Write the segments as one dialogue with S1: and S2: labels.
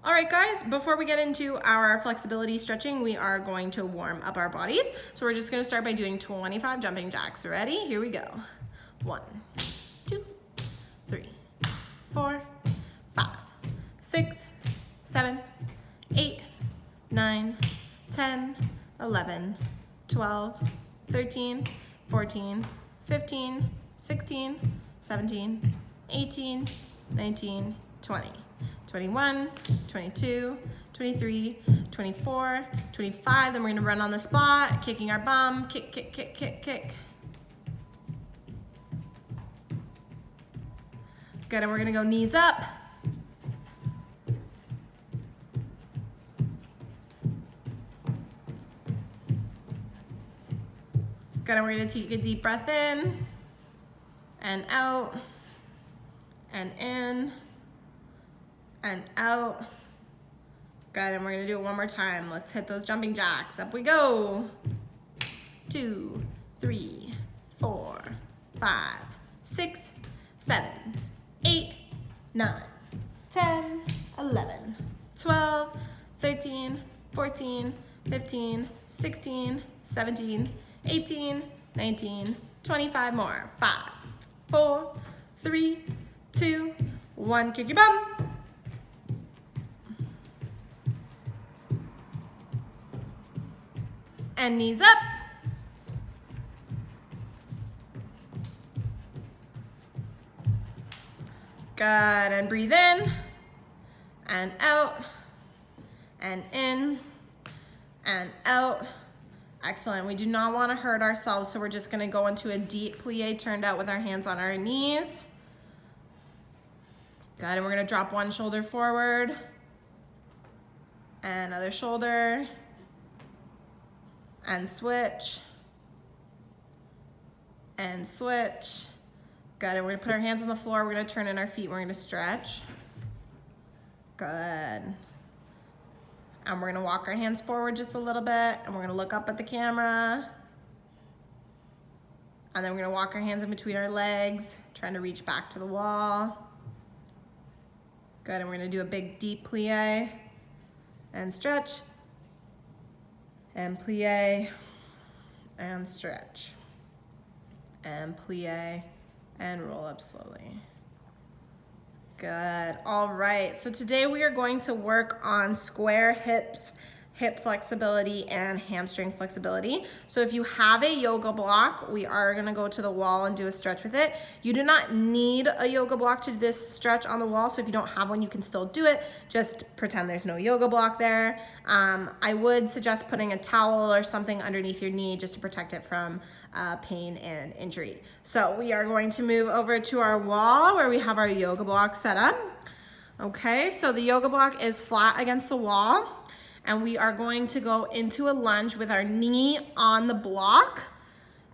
S1: All right, guys, before we get into our flexibility stretching, we are going to warm up our bodies. So we're just gonna start by doing 25 jumping jacks. Ready? Here we go. 1, 2, 3, 4, 5, 6, 7, 8, 9, 10, 11, 12, 13, 14, 15, 16, 17, 18, 19, 20. 21, 22, 23, 24, 25. Then we're gonna run on the spot, kicking our bum, kick, kick, kick, kick, kick. Good, and we're gonna go knees up. Good, and we're gonna take a deep breath in, and out, and in, and out. Good, and we're gonna do it one more time. Let's hit those jumping jacks. Up we go. 2, 3, 4, 5, 6, 7, 8, 9, 10, 11, 12, 13, 14, 15, 16, 17, 18, 19, 25 more. 5, 4, 3, 2, 1. Kick your bum. And knees up. Good, and breathe in, and out, and in, and out. Excellent, we do not want to hurt ourselves, so we're just gonna go into a deep plie turned out with our hands on our knees. Good, and we're gonna drop one shoulder forward, and other shoulder, and switch, and switch. Good, and we're gonna put our hands on the floor, we're gonna turn in our feet, we're gonna stretch. Good. And we're gonna walk our hands forward just a little bit, and we're gonna look up at the camera. And then we're gonna walk our hands in between our legs, trying to reach back to the wall. Good, and we're gonna do a big deep plie, and stretch, and plie, and stretch, and plie, and roll up slowly. Good, all right. So today we are going to work on square hips, hip flexibility, and hamstring flexibility. So if you have a yoga block, we are gonna go to the wall and do a stretch with it. You do not need a yoga block to do this stretch on the wall, so if you don't have one, you can still do it. Just pretend there's no yoga block there. I would suggest putting a towel or something underneath your knee just to protect it from pain and injury. So we are going to move over to our wall where we have our yoga block set up. Okay, so the yoga block is flat against the wall. And we are going to go into a lunge with our knee on the block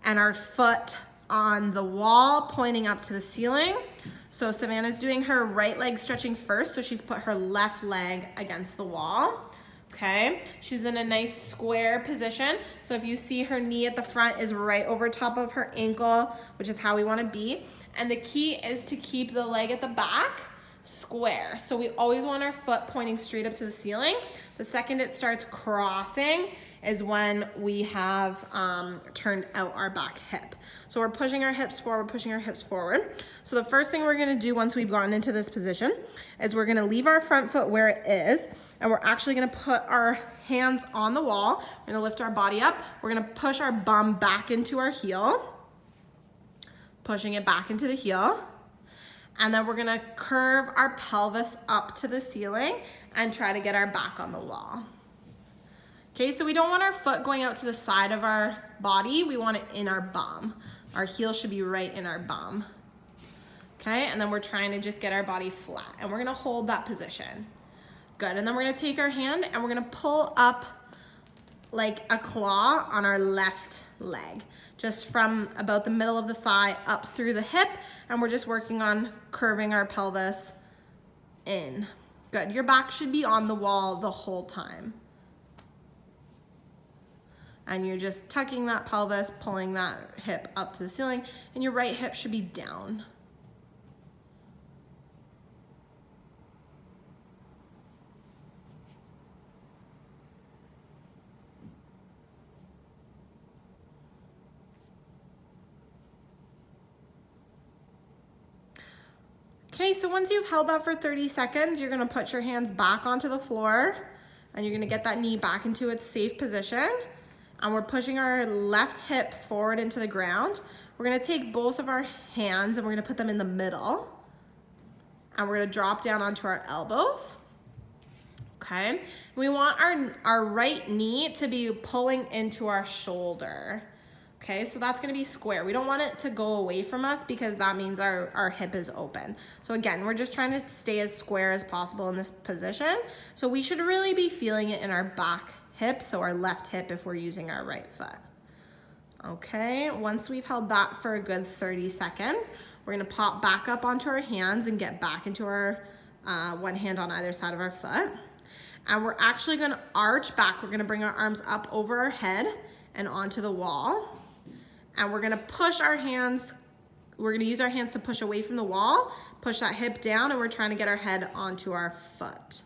S1: and our foot on the wall, pointing up to the ceiling. So Savannah's doing her right leg stretching first, so she's put her left leg against the wall. Okay, she's in a nice square position. So if you see her knee at the front is right over top of her ankle, which is how we wanna be. And the key is to keep the leg at the back square. So we always want our foot pointing straight up to the ceiling. The second it starts crossing is when we have turned out our back hip. So we're pushing our hips forward, pushing our hips forward. So the first thing we're gonna do once we've gotten into this position is we're gonna leave our front foot where it is, and we're actually gonna put our hands on the wall. We're gonna lift our body up. We're gonna push our bum back into our heel, pushing it back into the heel. And then we're gonna curve our pelvis up to the ceiling and try to get our back on the wall. Okay, so we don't want our foot going out to the side of our body, we want it in our bum. Our heel should be right in our bum. Okay, and then we're trying to just get our body flat, and we're gonna hold that position. Good, and then we're gonna take our hand and we're gonna pull up like a claw on our left leg, just from about the middle of the thigh up through the hip, and we're just working on curving our pelvis in. Good, your back should be on the wall the whole time. And you're just tucking that pelvis, pulling that hip up to the ceiling, and your right hip should be down. Okay, so once you've held that for 30 seconds, you're gonna put your hands back onto the floor and you're gonna get that knee back into its safe position. And we're pushing our left hip forward into the ground. We're gonna take both of our hands and we're gonna put them in the middle. And we're gonna drop down onto our elbows. Okay, we want our right knee to be pulling into our shoulder. Okay, so that's gonna be square. We don't want it to go away from us because that means our hip is open. So again, we're just trying to stay as square as possible in this position. So we should really be feeling it in our back hip, so our left hip if we're using our right foot. Okay, once we've held that for a good 30 seconds, we're gonna pop back up onto our hands and get back into our one hand on either side of our foot. And we're actually gonna arch back. We're gonna bring our arms up over our head and onto the wall. And we're gonna push our hands, we're gonna use our hands to push away from the wall, push that hip down, and we're trying to get our head onto our foot.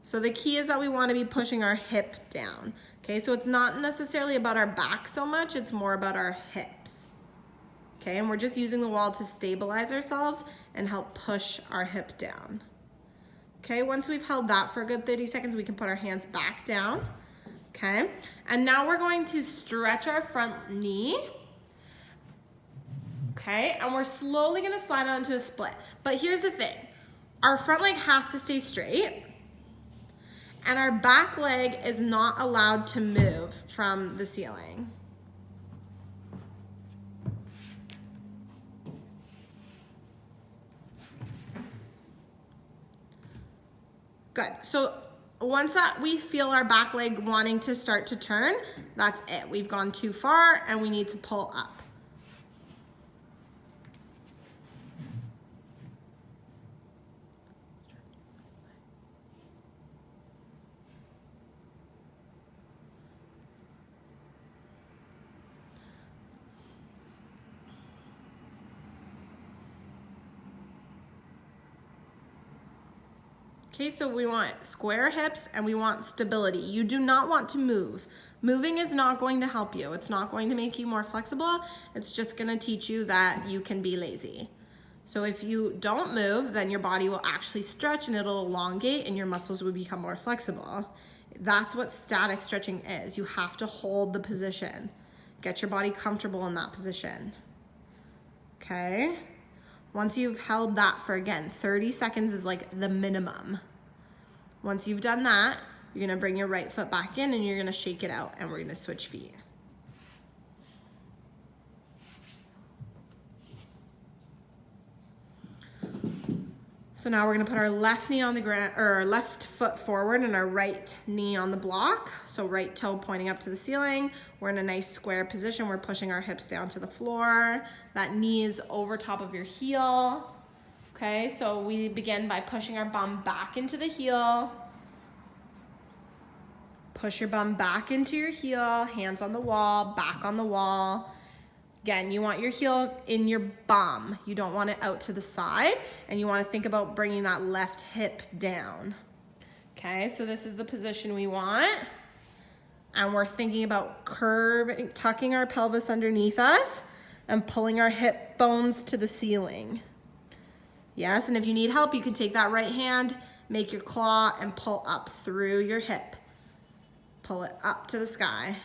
S1: So the key is that we wanna be pushing our hip down. Okay, so it's not necessarily about our back so much, it's more about our hips. Okay, and we're just using the wall to stabilize ourselves and help push our hip down. Okay, once we've held that for a good 30 seconds, we can put our hands back down. Okay, and now we're going to stretch our front knee. Okay, and we're slowly gonna slide onto a split. But here's the thing, our front leg has to stay straight and our back leg is not allowed to move from the ceiling. Good, so once that we feel our back leg wanting to start to turn, that's it. We've gone too far and we need to pull up. Okay, so we want square hips and we want stability. You do not want to move. Moving is not going to help you. It's not going to make you more flexible. It's just gonna teach you that you can be lazy. So if you don't move, then your body will actually stretch and it'll elongate and your muscles will become more flexible. That's what static stretching is. You have to hold the position. Get your body comfortable in that position. Okay? Once you've held that for, again, 30 seconds is like the minimum. Once you've done that, you're gonna bring your right foot back in and you're gonna shake it out and we're gonna switch feet. So now we're gonna put our left knee on the ground, or our left foot forward and our right knee on the block. So right toe pointing up to the ceiling. We're in a nice square position. We're pushing our hips down to the floor. That knee is over top of your heel. Okay, so we begin by pushing our bum back into the heel. Push your bum back into your heel, hands on the wall, back on the wall. Again, you want your heel in your bum. You don't want it out to the side, and you want to think about bringing that left hip down. Okay, so this is the position we want. And we're thinking about curving, tucking our pelvis underneath us and pulling our hip bones to the ceiling. Yes, and if you need help, you can take that right hand, make your claw, and pull up through your hip. Pull it up to the sky.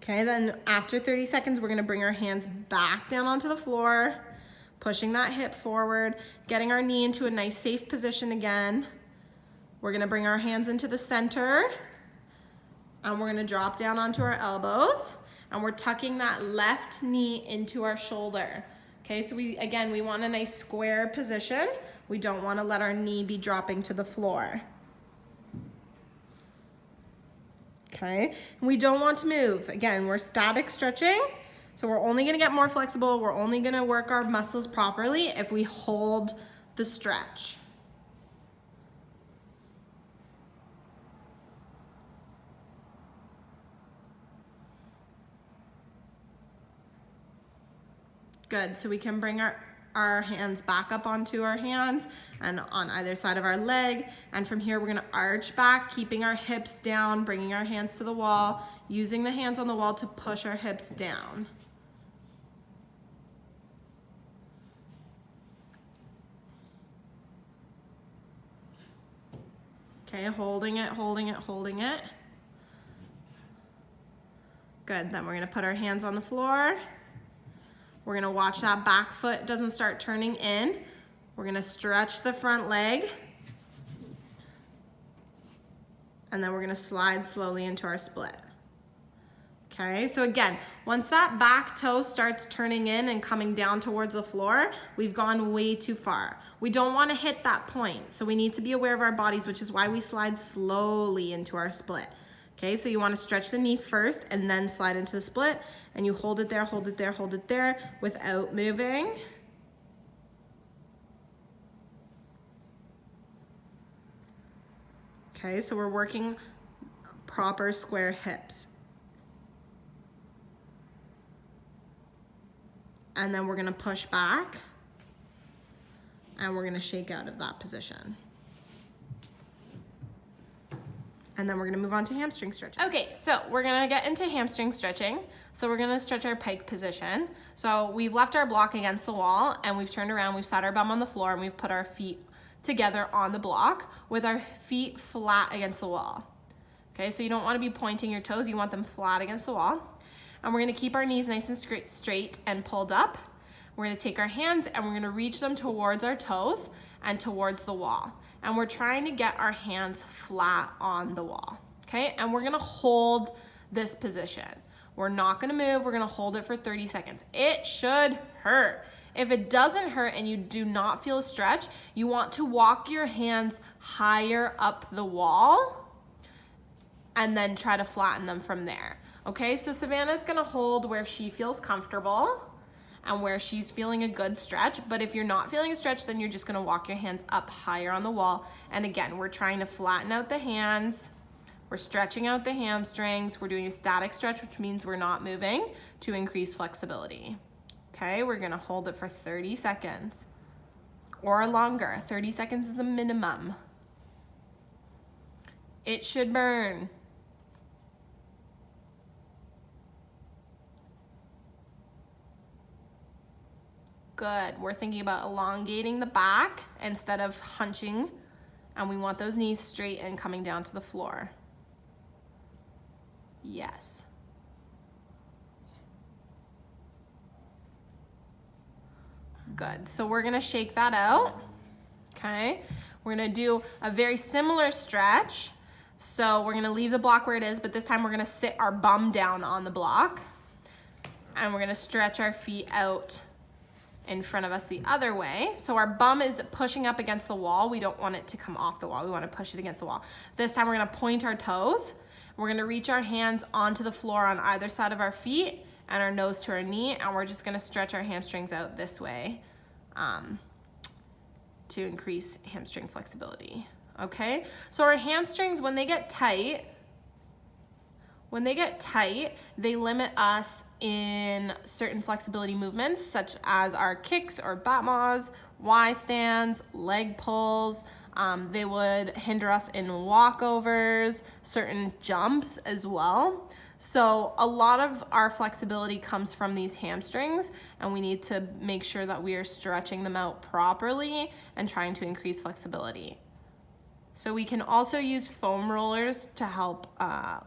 S1: Okay, then after 30 seconds, we're gonna bring our hands back down onto the floor, pushing that hip forward, getting our knee into a nice safe position again. We're gonna bring our hands into the center, and we're gonna drop down onto our elbows, and we're tucking that left knee into our shoulder. Okay, so we want a nice square position. We don't wanna let our knee be dropping to the floor. Okay, and we don't want to move. Again, we're static stretching, so we're only gonna get more flexible, we're only gonna work our muscles properly if we hold the stretch. Good, so we can bring our our hands back up onto our hands and on either side of our leg. And from here, we're gonna arch back, keeping our hips down, bringing our hands to the wall, using the hands on the wall to push our hips down. Okay, holding it, holding it, holding it. Good, then we're gonna put our hands on the floor. We're gonna watch that back foot doesn't start turning in. We're gonna stretch the front leg. And then we're gonna slide slowly into our split. Okay, so again, once that back toe starts turning in and coming down towards the floor, we've gone way too far. We don't wanna hit that point, so we need to be aware of our bodies, which is why we slide slowly into our split. Okay, so you wanna stretch the knee first and then slide into the split, and you hold it there, hold it there, hold it there without moving. Okay, so we're working proper square hips. And then we're gonna push back and we're gonna shake out of that position. And then we're gonna move on to hamstring stretching. Okay, so we're gonna get into hamstring stretching. So we're gonna stretch our pike position. So we've left our block against the wall and we've turned around, we've sat our bum on the floor and we've put our feet together on the block with our feet flat against the wall. Okay, so you don't wanna be pointing your toes, you want them flat against the wall. And we're gonna keep our knees nice and straight and pulled up. We're gonna take our hands and we're gonna reach them towards our toes and towards the wall. And we're trying to get our hands flat on the wall, okay? And we're gonna hold this position. We're not gonna move, we're gonna hold it for 30 seconds. It should hurt. If it doesn't hurt and you do not feel a stretch, you want to walk your hands higher up the wall and then try to flatten them from there. Okay, so Savannah's gonna hold where she feels comfortable and where she's feeling a good stretch, but if you're not feeling a stretch, then you're just gonna walk your hands up higher on the wall. And again, we're trying to flatten out the hands, we're stretching out the hamstrings, we're doing a static stretch, which means we're not moving, to increase flexibility. Okay, we're gonna hold it for 30 seconds or longer. 30 seconds is the minimum. It should burn. Good, we're thinking about elongating the back instead of hunching, and we want those knees straight and coming down to the floor. Yes. Good, so we're gonna shake that out, okay? We're gonna do a very similar stretch. So we're gonna leave the block where it is, but this time we're gonna sit our bum down on the block, and we're gonna stretch our feet out in front of us the other way. So our bum is pushing up against the wall. We don't want it to come off the wall. We want to push it against the wall. This time we're gonna point our toes. We're gonna reach our hands onto the floor on either side of our feet and our nose to our knee, and we're just gonna stretch our hamstrings out this way to increase hamstring flexibility, okay? So our hamstrings, when they get tight, they limit us in certain flexibility movements, such as our kicks or battements, Y stands, leg pulls. They would hinder us in walkovers, certain jumps as well. So a lot of our flexibility comes from these hamstrings, and we need to make sure that we are stretching them out properly and trying to increase flexibility. So we can also use foam rollers to help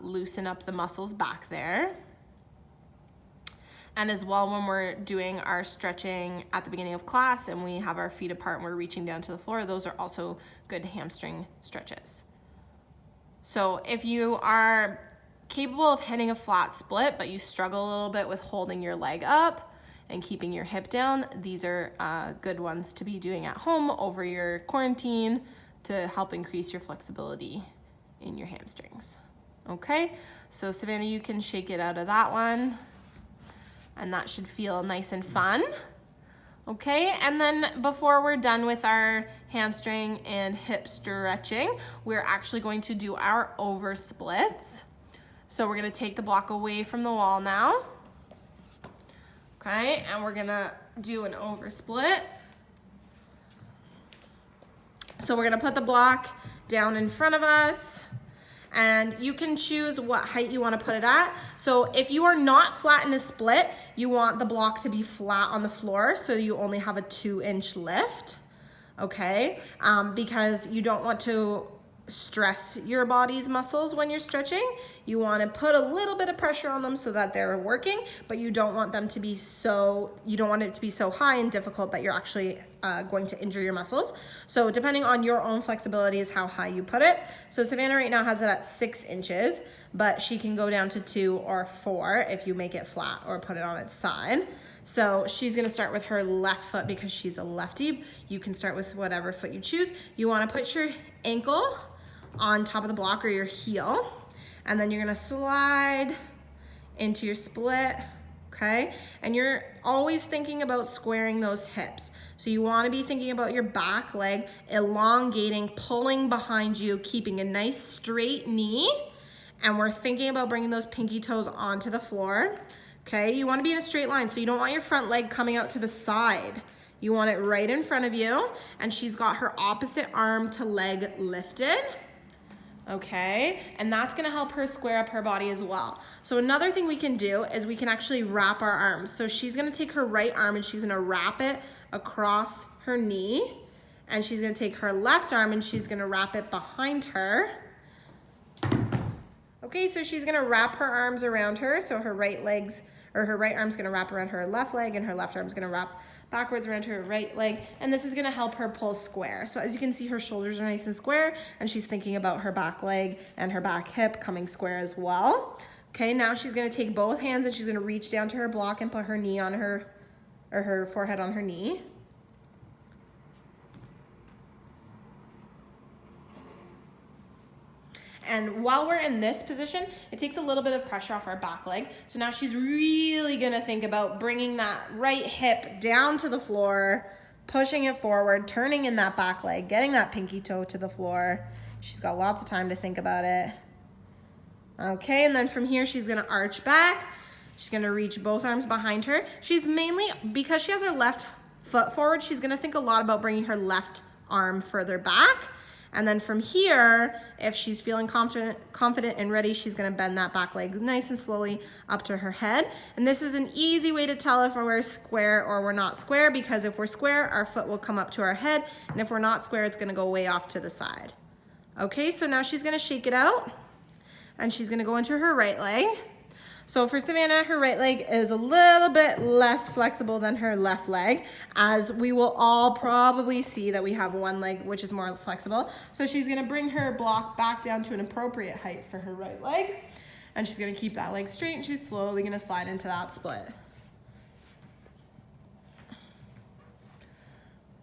S1: loosen up the muscles back there. And as well, when we're doing our stretching at the beginning of class and we have our feet apart and we're reaching down to the floor, those are also good hamstring stretches. So if you are capable of hitting a flat split, but you struggle a little bit with holding your leg up and keeping your hip down, these are good ones to be doing at home over your quarantine to help increase your flexibility in your hamstrings. Okay, so Savannah, you can shake it out of that one, and that should feel nice and fun. Okay, and then before we're done with our hamstring and hip stretching, we're actually going to do our over splits. So we're gonna take the block away from the wall now. Okay, and we're gonna do an over split. So we're gonna put the block down in front of us, and you can choose what height you wanna put it at. So if you are not flat in a split, you want the block to be flat on the floor, so you only have a 2-inch lift, okay? Because you don't want to stress your body's muscles when you're stretching. You want to put a little bit of pressure on them so that they're working, but you don't want them to be you don't want it to be so high and difficult that you're actually going to injure your muscles. So depending on your own flexibility is how high you put it. So Savannah right now has it at 6 inches, but she can go down to 2 or 4 if you make it flat or put it on its side. So she's gonna start with her left foot because she's a lefty. You can start with whatever foot you choose. You wanna put your ankle on top of the block or your heel, and then you're gonna slide into your split, okay? And you're always thinking about squaring those hips. So you wanna be thinking about your back leg, elongating, pulling behind you, keeping a nice straight knee, and we're thinking about bringing those pinky toes onto the floor, okay? You wanna be in a straight line, so you don't want your front leg coming out to the side. You want it right in front of you, and she's got her opposite arm to leg lifted. Okay, and that's gonna help her square up her body as well. So another thing we can do is we can actually wrap our arms. So she's gonna take her right arm and she's gonna wrap it across her knee, and she's gonna take her left arm and she's gonna wrap it behind her. Okay, so she's gonna wrap her arms around her, so her right arm's gonna wrap around her left leg, and her left arm's gonna wrap backwards around her right leg, and this is gonna help her pull square. So as you can see, her shoulders are nice and square, and she's thinking about her back leg and her back hip coming square as well. Okay, now she's gonna take both hands and she's gonna reach down to her block and put her knee on her, or her forehead on her knee. And while we're in this position, it takes a little bit of pressure off our back leg. So now she's really gonna think about bringing that right hip down to the floor, pushing it forward, turning in that back leg, getting that pinky toe to the floor. She's got lots of time to think about it. Okay, and then from here, she's gonna arch back. She's gonna reach both arms behind her. She's mainly, because she has her left foot forward, she's gonna think a lot about bringing her left arm further back. And then from here, if she's feeling confident and ready, she's gonna bend that back leg nice and slowly up to her head. And this is an easy way to tell if we're square or we're not square, because if we're square, our foot will come up to our head, and if we're not square, it's gonna go way off to the side. Okay, so now she's gonna shake it out, and she's gonna go into her right leg. So for Savannah, her right leg is a little bit less flexible than her left leg, as we will all probably see that we have one leg which is more flexible. So she's gonna bring her block back down to an appropriate height for her right leg, and she's gonna keep that leg straight, and she's slowly gonna slide into that split.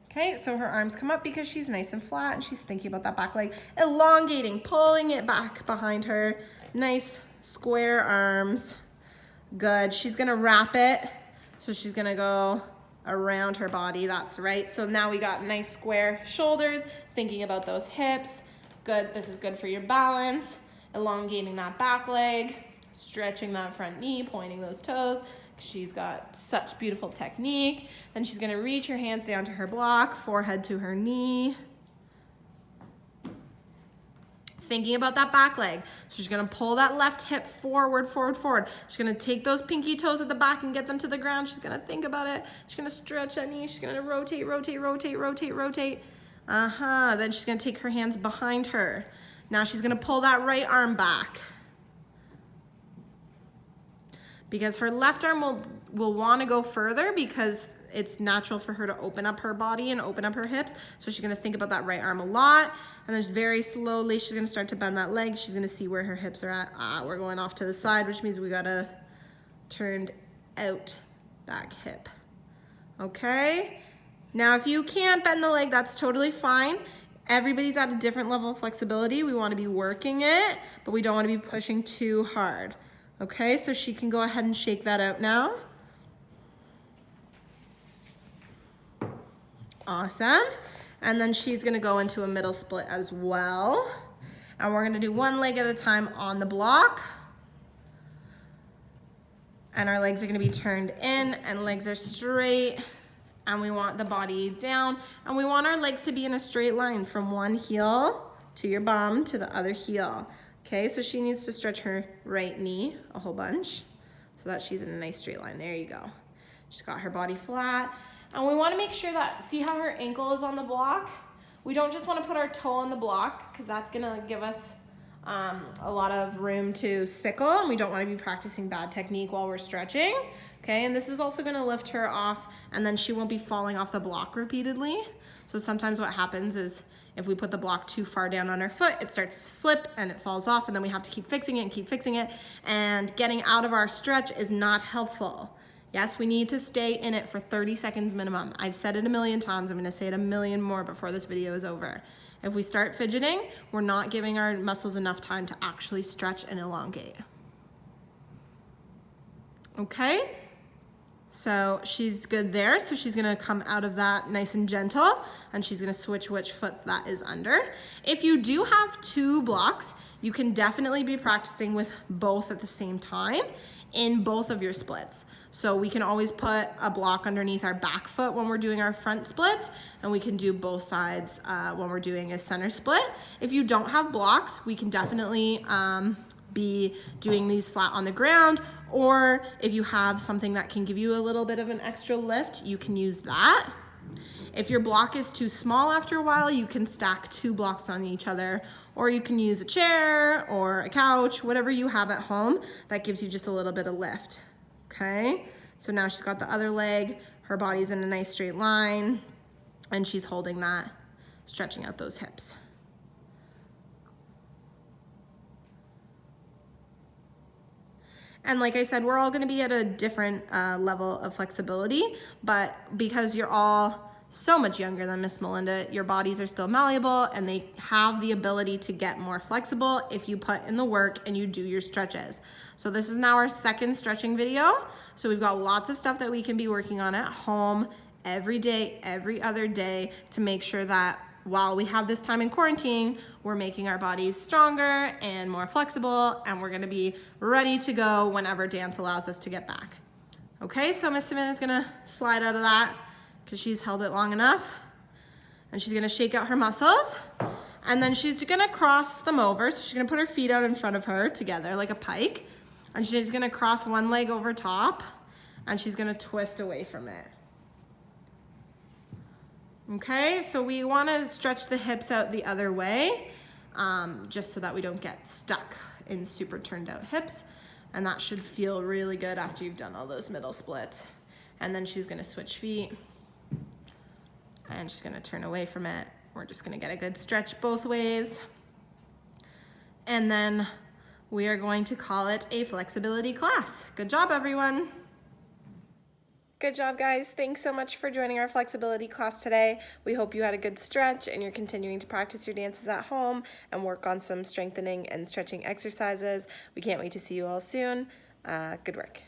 S1: Okay, so her arms come up because she's nice and flat, and she's thinking about that back leg, elongating, pulling it back behind her. Nice square arms. Good. She's gonna wrap it, so she's gonna go around her body. That's right. So now we got nice square shoulders, thinking about those hips. Good. This is good for your balance. Elongating that back leg, stretching that front knee, pointing those toes. She's got such beautiful technique. Then she's gonna reach her hands down to her block, forehead to her knee. Thinking about that back leg. So she's gonna pull that left hip forward, forward, forward. She's gonna take those pinky toes at the back and get them to the ground. She's gonna think about it. She's gonna stretch that knee. She's gonna rotate, rotate, rotate, rotate, rotate. Then she's gonna take her hands behind her. Now she's gonna pull that right arm back, because her left arm will wanna go further, because it's natural for her to open up her body and open up her hips. So she's gonna think about that right arm a lot. And then very slowly, she's gonna start to bend that leg. She's gonna see where her hips are at. We're going off to the side, which means we got a turned out back hip. Okay? Now, if you can't bend the leg, that's totally fine. Everybody's at a different level of flexibility. We wanna be working it, but we don't wanna be pushing too hard. Okay, so she can go ahead and shake that out now. Awesome. And then she's gonna go into a middle split as well. And we're gonna do one leg at a time on the block. And our legs are gonna be turned in and legs are straight. And we want the body down. And we want our legs to be in a straight line from one heel to your bum to the other heel. Okay, so she needs to stretch her right knee a whole bunch so that she's in a nice straight line. There you go. She's got her body flat. And we wanna make sure that, see how her ankle is on the block? We don't just wanna put our toe on the block because that's gonna give us a lot of room to sickle, and we don't want to be practicing bad technique while we're stretching. Okay, and this is also going to lift her off, and then she won't be falling off the block repeatedly. So sometimes what happens is if we put the block too far down on our foot, it starts to slip and it falls off, and then we have to keep fixing it and keep fixing it, and getting out of our stretch is not helpful. Yes, we need to stay in it for 30 seconds minimum. I've said it a million times. I'm going to say it a million more before this video is over. If we start fidgeting, we're not giving our muscles enough time to actually stretch and elongate. Okay, so she's good there. So she's gonna come out of that nice and gentle, and she's gonna switch which foot that is under. If you do have two blocks, you can definitely be practicing with both at the same time in both of your splits. So we can always put a block underneath our back foot when we're doing our front splits, and we can do both sides when we're doing a center split. If you don't have blocks, we can definitely be doing these flat on the ground, or if you have something that can give you a little bit of an extra lift, you can use that. If your block is too small after a while, you can stack two blocks on each other, or you can use a chair or a couch, whatever you have at home that gives you just a little bit of lift. Okay, so now she's got the other leg, her body's in a nice straight line, and she's holding that, stretching out those hips. And like I said, we're all gonna be at a different level of flexibility, but because you're all so much younger than Miss Melinda, your bodies are still malleable and they have the ability to get more flexible if you put in the work and you do your stretches. So this is now our second stretching video. So we've got lots of stuff that we can be working on at home every day, every other day, to make sure that while we have this time in quarantine, we're making our bodies stronger and more flexible, and we're gonna be ready to go whenever dance allows us to get back. Okay, so Miss Savannah's gonna slide out of that because she's held it long enough, and she's gonna shake out her muscles, and then she's gonna cross them over. So she's gonna put her feet out in front of her together like a pike, and she's gonna cross one leg over top, and she's gonna twist away from it. Okay, so we wanna stretch the hips out the other way, just so that we don't get stuck in super turned out hips, and that should feel really good after you've done all those middle splits. And then she's gonna switch feet, and she's gonna turn away from it. We're just gonna get a good stretch both ways. And then we are going to call it a flexibility class. Good job, everyone. Good job, guys. Thanks so much for joining our flexibility class today. We hope you had a good stretch and you're continuing to practice your dances at home and work on some strengthening and stretching exercises. We can't wait to see you all soon. Good work.